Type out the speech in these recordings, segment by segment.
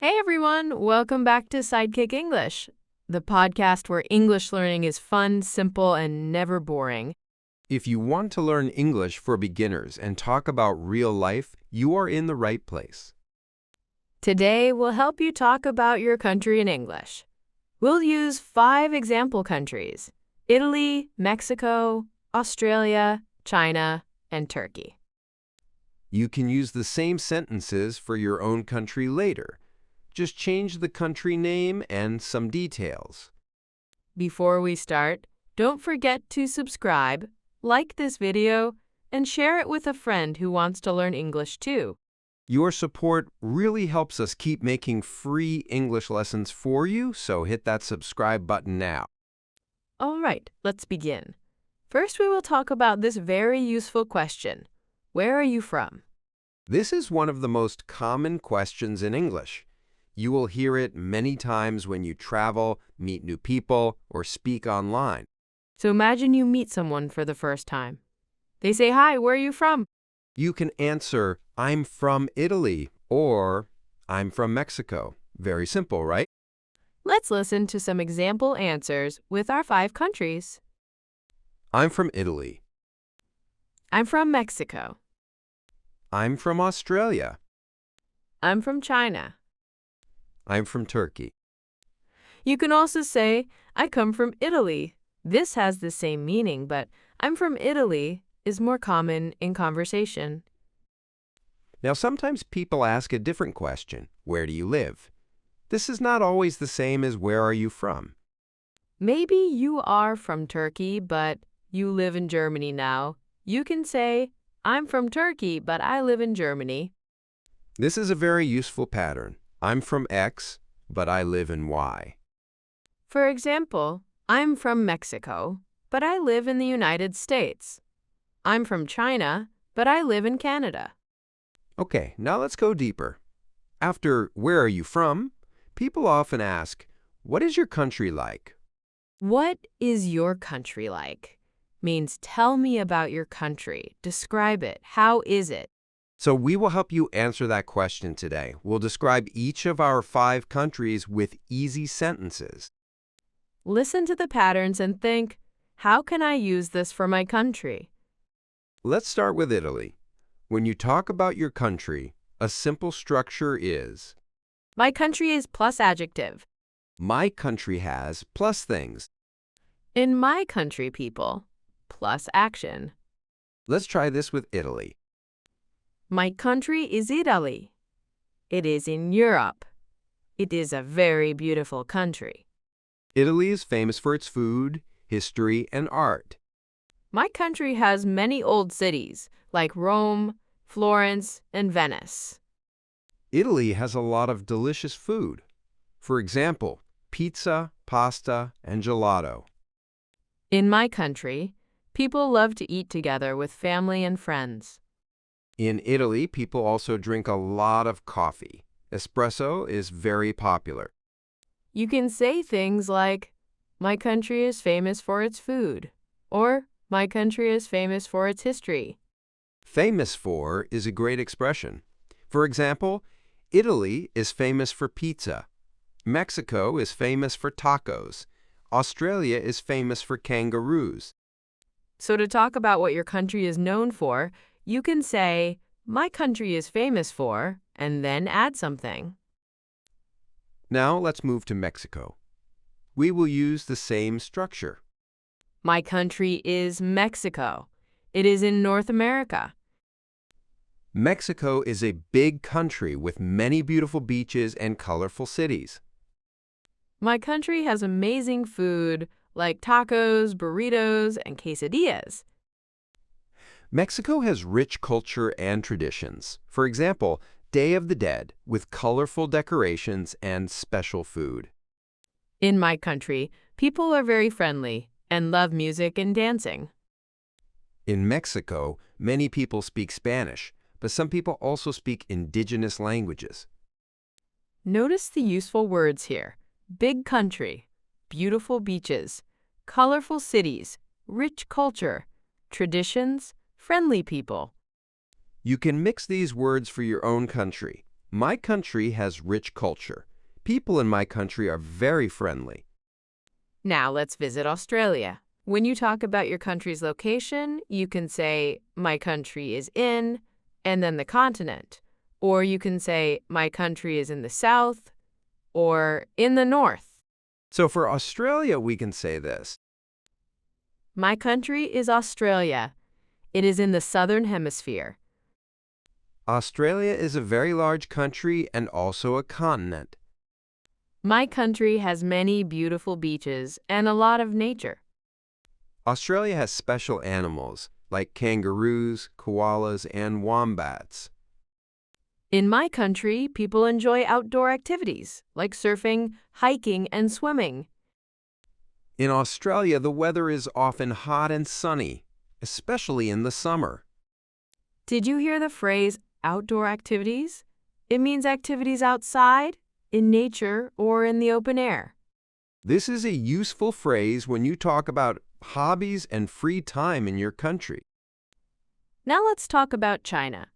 Hey everyone, welcome back to Sidekick English, the podcast where English learning is fun, simple, and never boring. If you want to learn English for beginners and talk about real life, you are in the right place. Today, we'll help you talk about your country in English. We'll use 5 example countries: Italy, Mexico, Australia, China, and Turkey. You can use the same sentences for your own country later. Just change the country name and some details. Before we start, don't forget to subscribe, like this video, and share it with a friend who wants to learn English too. Your support really helps us keep making free English lessons for you, so hit that subscribe button now. All right, let's begin. First, we will talk about this very useful question. Where are you from? This is one of the most common questions in English. You will hear it many times when you travel, meet new people, or speak online. So imagine you meet someone for the first time. They say, "Hi, where are you from?" You can answer, "I'm from Italy," or "I'm from Mexico." Very simple, right? Let's listen to some example answers with our 5 countries. I'm from Italy. I'm from Mexico. I'm from Australia. I'm from China. I'm from Turkey. You can also say, "I come from Italy." This has the same meaning, but "I'm from Italy" is more common in conversation. Now, sometimes people ask a different question. Where do you live? This is not always the same as where are you from? Maybe you are from Turkey, but you live in Germany now. You can say, "I'm from Turkey, but I live in Germany." This is a very useful pattern. I'm from X, but I live in Y. For example, I'm from Mexico, but I live in the United States. I'm from China, but I live in Canada. Okay, now let's go deeper. After "where are you from?" people often ask, "What is your country like?" What is your country like? Means tell me about your country. Describe it. How is it? So we will help you answer that question today. We'll describe each of our 5 countries with easy sentences. Listen to the patterns and think, how can I use this for my country? Let's start with Italy. When you talk about your country, a simple structure is, My country is plus adjective. my country has plus things. In my country, people, plus action. Let's try this with Italy. My country is Italy. It is in Europe. It is a very beautiful country. Italy is famous for its food, history, and art. My country has many old cities, like Rome, Florence, and Venice. Italy has a lot of delicious food. For example, pizza, pasta, and gelato. In my country, people love to eat together with family and friends. In Italy, people also drink a lot of coffee. Espresso is very popular. You can say things like, "My country is famous for its food," or "My country is famous for its history." Famous for is a great expression. For example, Italy is famous for pizza. Mexico is famous for tacos. Australia is famous for kangaroos. So to talk about what your country is known for, you can say, "My country is famous for," and then add something. Now let's move to Mexico. We will use the same structure. My country is Mexico. It is in North America. Mexico is a big country with many beautiful beaches and colorful cities. My country has amazing food like tacos, burritos, and quesadillas. Mexico has rich culture and traditions. For example, Day of the Dead with colorful decorations and special food. In my country, people are very friendly and love music and dancing. In Mexico, many people speak Spanish, but some people also speak indigenous languages. Notice the useful words here: big country, beautiful beaches, colorful cities, rich culture, traditions, friendly people. You can mix these words for your own country. My country has rich culture. People in my country are very friendly. Now let's visit Australia. When you talk about your country's location, you can say, my country is in, and then the continent. Or you can say, my country is in the south, or in the north. So for Australia, we can say this. My country is Australia. It is in the southern hemisphere. Australia is a very large country and also a continent. My country has many beautiful beaches and a lot of nature. Australia has special animals like kangaroos, koalas, and wombats. In my country, people enjoy outdoor activities like surfing, hiking, and swimming. In Australia, the weather is often hot and sunny, especially in the summer. Did you hear the phrase outdoor activities? It means activities outside, in nature, or in the open air. This is a useful phrase when you talk about hobbies and free time in your country. Now let's talk about China.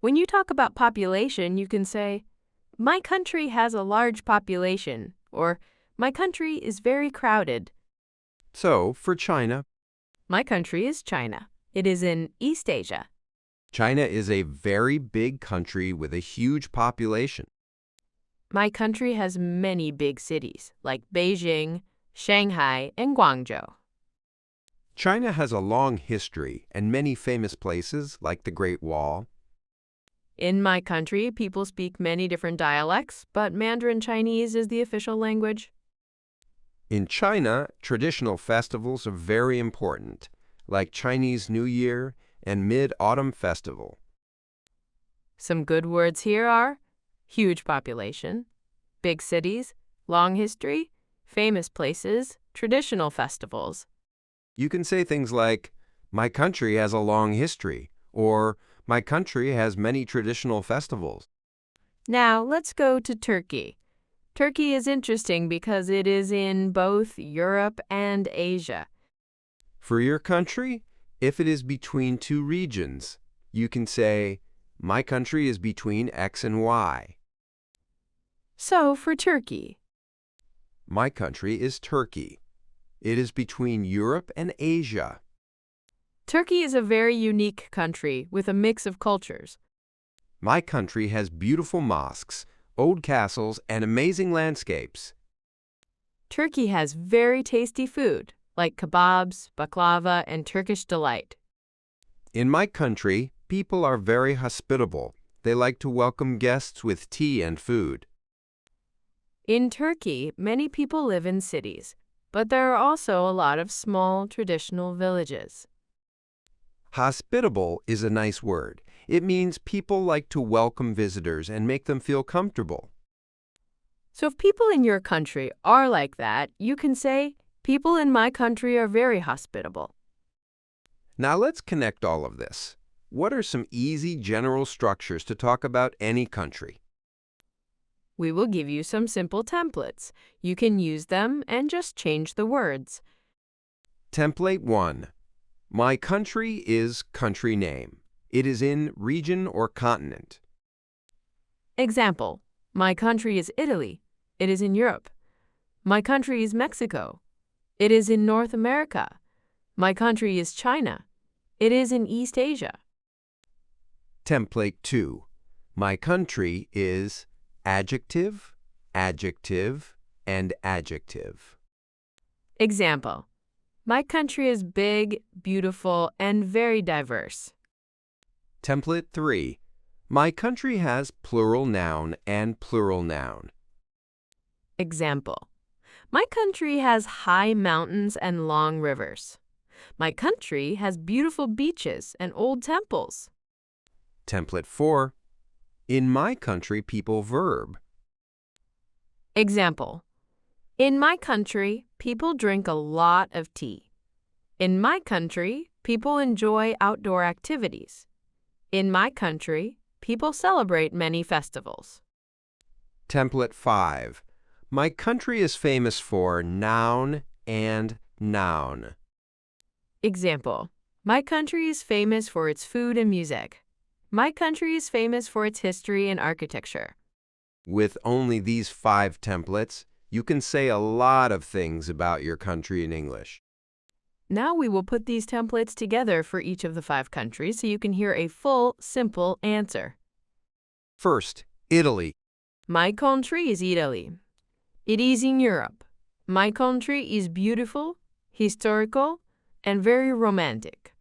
When you talk about population, you can say, my country has a large population, or my country is very crowded. So, for China, My country is China. It is in East Asia. China is a very big country with a huge population. My country has many big cities like Beijing, Shanghai, and Guangzhou. China has a long history and many famous places like the Great Wall. In my country, people speak many different dialects, but Mandarin Chinese is the official language. In China, traditional festivals are very important, like Chinese New Year and Mid-Autumn Festival. Some good words here are huge population, big cities, long history, famous places, traditional festivals. You can say things like, my country has a long history, or my country has many traditional festivals. Now let's go to Turkey. Turkey is interesting because it is in both Europe and Asia. For your country, if it is between two regions, you can say, my country is between X and Y. So for Turkey, My country is Turkey. It is between Europe and Asia. Turkey is a very unique country with a mix of cultures. My country has beautiful mosques, old castles, and amazing landscapes. Turkey has very tasty food, like kebabs, baklava, and Turkish delight. In my country, people are very hospitable. They like to welcome guests with tea and food. In Turkey, many people live in cities, but there are also a lot of small, traditional villages. Hospitable is a nice word. It means people like to welcome visitors and make them feel comfortable. So if people in your country are like that, you can say, people in my country are very hospitable. Now let's connect all of this. What are some easy general structures to talk about any country? We will give you some simple templates. You can use them and just change the words. Template 1. My country is country name. It is in region or continent. Example, my country is Italy. It is in Europe. My country is Mexico. It is in North America. My country is China. It is in East Asia. Template 2. My country is adjective, adjective, and adjective. Example, my country is big, beautiful, and very diverse. Template 3. My country has plural noun and plural noun. Example, my country has high mountains and long rivers. My country has beautiful beaches and old temples. Template 4. In my country, people verb. Example, in my country, people drink a lot of tea. In my country, people enjoy outdoor activities. In my country, people celebrate many festivals. Template 5. My country is famous for noun and noun. Example, my country is famous for its food and music. My country is famous for its history and architecture. With only these 5 templates, you can say a lot of things about your country in English. Now we will put these templates together for each of the 5 countries so you can hear a full, simple answer. First, Italy. My country is Italy. It is in Europe. My country is beautiful, historical, and very romantic.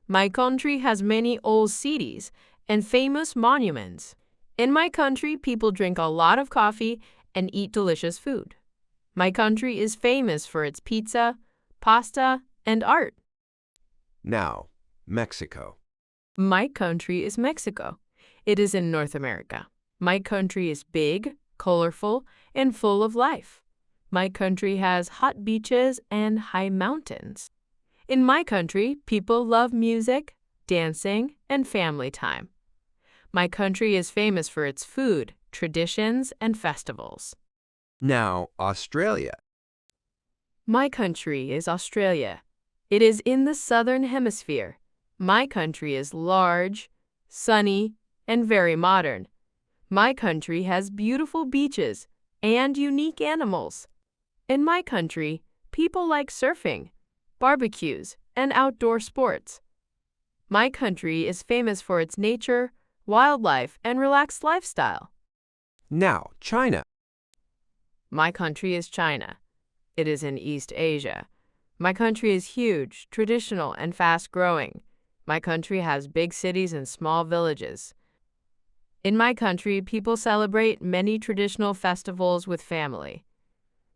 My country has many old cities and famous monuments. In my country, people drink a lot of coffee and eat delicious food. My country is famous for its pizza, pasta, and art. Now, Mexico. My country is Mexico. It is in North America. My country is big, colorful, and full of life. My country has hot beaches and high mountains. In my country, people love music, dancing, and family time. My country is famous for its food, traditions, and festivals. Now, Australia. My country is Australia. It is in the southern hemisphere. My country is large, sunny, and very modern. My country has beautiful beaches and unique animals. In my country, people like surfing, barbecues, and outdoor sports. My country is famous for its nature, wildlife, and relaxed lifestyle. Now, China. My country is China. It is in East Asia. My country is huge, traditional, and fast-growing. My country has big cities and small villages. In my country, people celebrate many traditional festivals with family.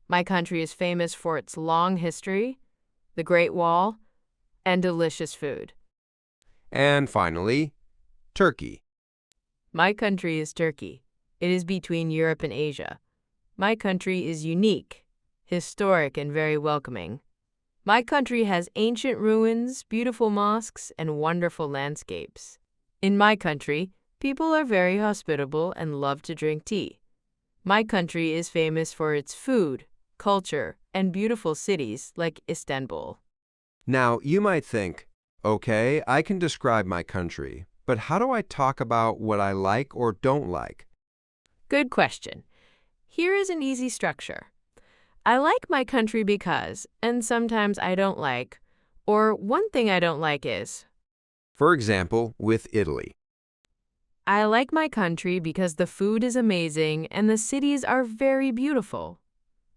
My country is famous for its long history, the Great Wall, and delicious food. And finally, Turkey. My country is Turkey. It is between Europe and Asia. My country is unique, historic, and very welcoming. My country has ancient ruins, beautiful mosques, and wonderful landscapes. In my country, people are very hospitable and love to drink tea. My country is famous for its food, culture, and beautiful cities like Istanbul. Now, you might think, okay, I can describe my country, but how do I talk about what I like or don't like? Good question. Here is an easy structure. I like my country because, and sometimes I don't like, or one thing I don't like is. For example, with Italy. I like my country because the food is amazing and the cities are very beautiful.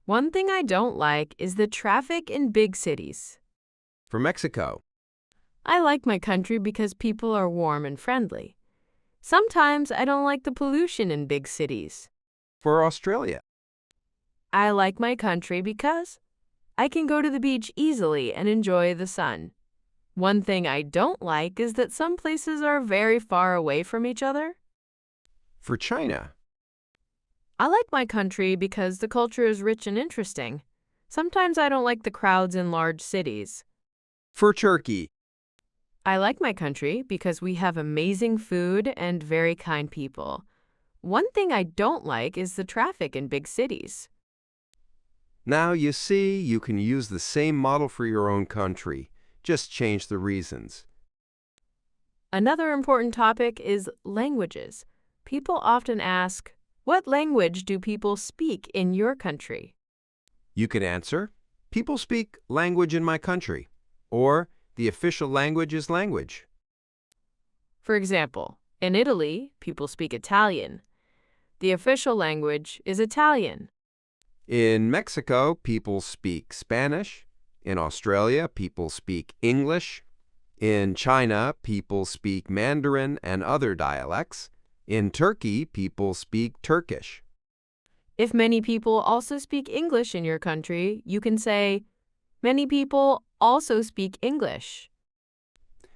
One thing I don't like is the traffic in big cities. For Mexico. I like my country because people are warm and friendly. Sometimes I don't like the pollution in big cities. For Australia. I like my country because I can go to the beach easily and enjoy the sun. One thing I don't like is that some places are very far away from each other. For China. I like my country because the culture is rich and interesting. Sometimes I don't like the crowds in large cities. For Turkey. I like my country because we have amazing food and very kind people. One thing I don't like is the traffic in big cities. Now you see, you can use the same model for your own country. Just change the reasons. Another important topic is languages. People often ask, what language do people speak in your country? You can answer, people speak language in my country, or the official language is language. For example, in Italy, people speak Italian. The official language is Italian. In Mexico, people speak Spanish. In Australia, people speak English. In China, people speak Mandarin and other dialects. In Turkey, people speak Turkish. If many people also speak English in your country, you can say, many people also speak English.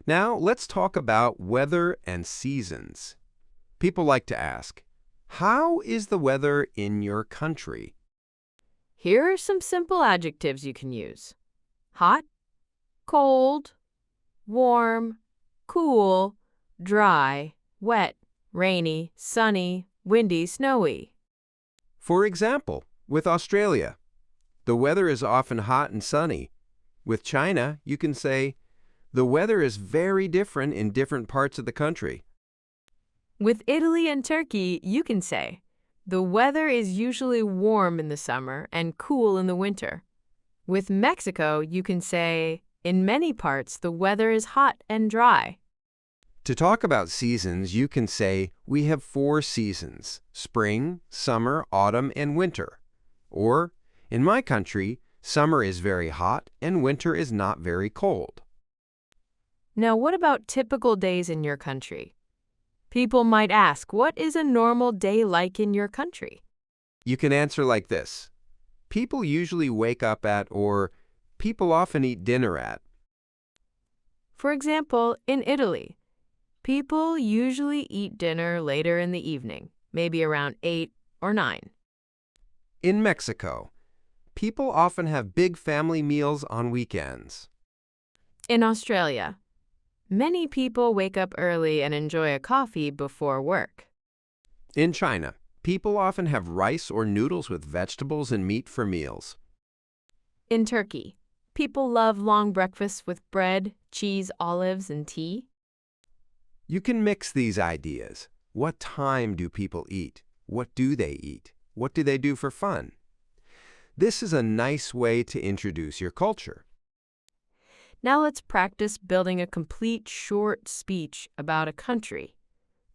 Now, let's talk about weather and seasons. People like to ask, how is the weather in your country? Here are some simple adjectives you can use. Hot, cold, warm, cool, dry, wet, rainy, sunny, windy, snowy. For example, with Australia, the weather is often hot and sunny. With China, you can say, the weather is very different in different parts of the country. With Italy and Turkey, you can say, the weather is usually warm in the summer and cool in the winter. With Mexico, you can say, in many parts, the weather is hot and dry. To talk about seasons, you can say, we have 4 seasons: spring, summer, autumn, and winter. Or, in my country, summer is very hot and winter is not very cold. Now, what about typical days in your country? People might ask, what is a normal day like in your country? You can answer like this: people usually wake up at, or people often eat dinner at. For example, in Italy, people usually eat dinner later in the evening, maybe around 8 or 9. In Mexico, people often have big family meals on weekends. In Australia, many people wake up early and enjoy a coffee before work. In China, people often have rice or noodles with vegetables and meat for meals. In Turkey, people love long breakfasts with bread, cheese, olives, and tea. You can mix these ideas. What time do people eat? What do they eat? What do they do for fun? This is a nice way to introduce your culture. Now let's practice building a complete short speech about a country.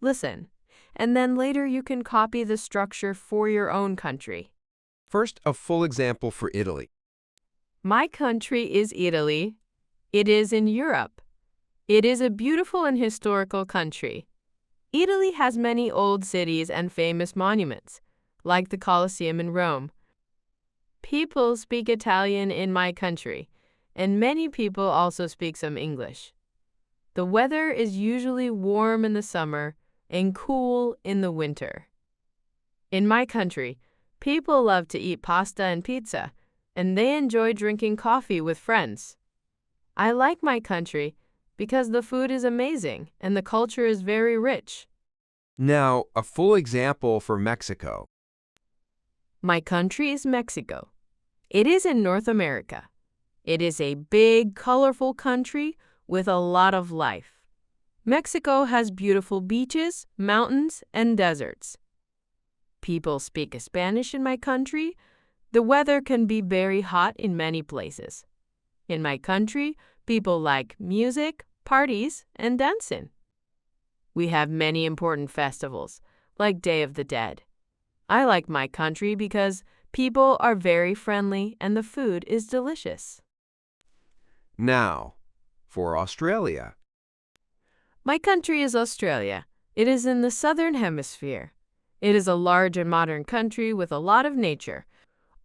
Listen, and then later you can copy the structure for your own country. First, a full example for Italy. My country is Italy. It is in Europe. It is a beautiful and historical country. Italy has many old cities and famous monuments, like the Colosseum in Rome. People speak Italian in my country, and many people also speak some English. The weather is usually warm in the summer and cool in the winter. In my country, people love to eat pasta and pizza, and they enjoy drinking coffee with friends. I like my country because the food is amazing and the culture is very rich. Now, a full example for Mexico. My country is Mexico. It is in North America. It is a big, colorful country with a lot of life. Mexico has beautiful beaches, mountains, and deserts. People speak Spanish in my country. The weather can be very hot in many places. In my country, people like music, parties, and dancing. We have many important festivals, like Day of the Dead. I like my country because people are very friendly and the food is delicious. Now, for Australia. My country is Australia. It is in the southern hemisphere. It is a large and modern country with a lot of nature.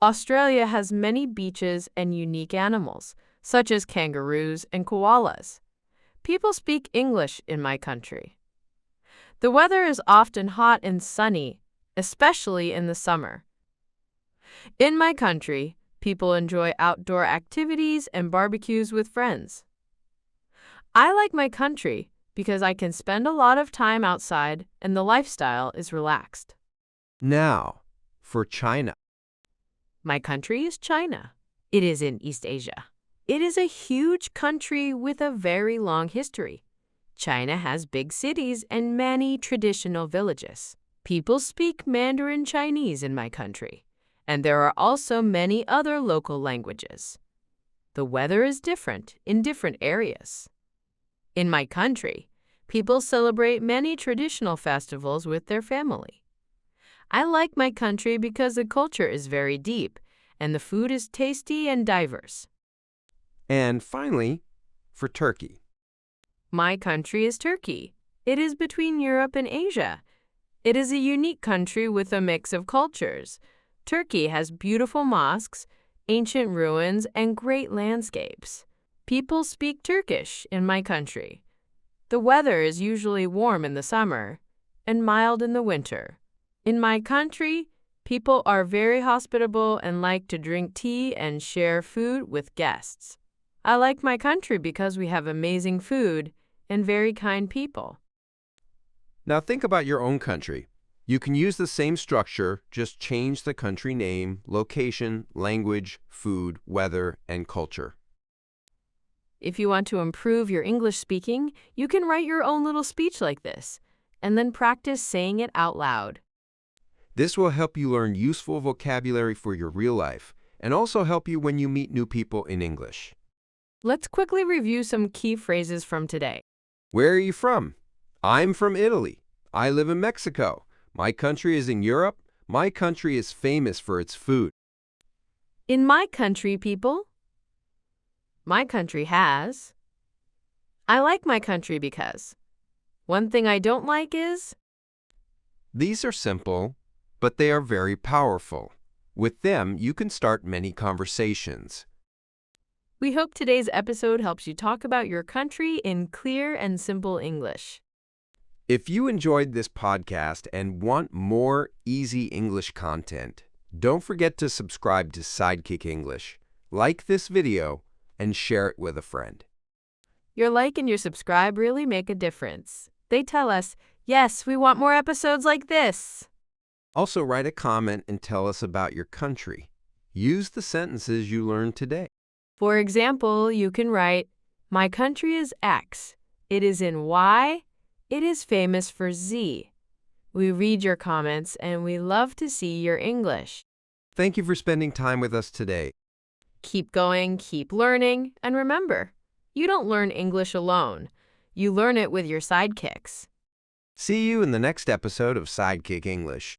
Australia has many beaches and unique animals, such as kangaroos and koalas. People speak English in my country. The weather is often hot and sunny, especially in the summer. In my country, people enjoy outdoor activities and barbecues with friends. I like my country because I can spend a lot of time outside and the lifestyle is relaxed. Now, for China. My country is China. It is in East Asia. It is a huge country with a very long history. China has big cities and many traditional villages. People speak Mandarin Chinese in my country, and there are also many other local languages. The weather is different in different areas. In my country, people celebrate many traditional festivals with their family. I like my country because the culture is very deep and the food is tasty and diverse. And finally, for Turkey. My country is Turkey. It is between Europe and Asia. It is a unique country with a mix of cultures. Turkey has beautiful mosques, ancient ruins, and great landscapes. People speak Turkish in my country. The weather is usually warm in the summer and mild in the winter. In my country, people are very hospitable and like to drink tea and share food with guests. I like my country because we have amazing food and very kind people. Now think about your own country. You can use the same structure, just change the country name, location, language, food, weather, and culture. If you want to improve your English speaking, you can write your own little speech like this. and then practice saying it out loud. This will help you learn useful vocabulary for your real life and also help you when you meet new people in English. Let's quickly review some key phrases from today. Where are you from? I'm from Italy. I live in Mexico. My country is in Europe. My country is famous for its food. In my country, people, my country has. I like my country because. One thing I don't like is. These are simple, but they are very powerful. With them, you can start many conversations. We hope today's episode helps you talk about your country in clear and simple English. If you enjoyed this podcast and want more easy English content, don't forget to subscribe to Sidekick English, like this video, and share it with a friend. Your like and your subscribe really make a difference. They tell us, yes, we want more episodes like this. Also, write a comment and tell us about your country. Use the sentences you learned today. For example, you can write, my country is X. It is in Y. It is famous for Z. We read your comments and we love to see your English. Thank you for spending time with us today. Keep going, keep learning, and remember, you don't learn English alone. You learn it with your sidekicks. See you in the next episode of Sidekick English.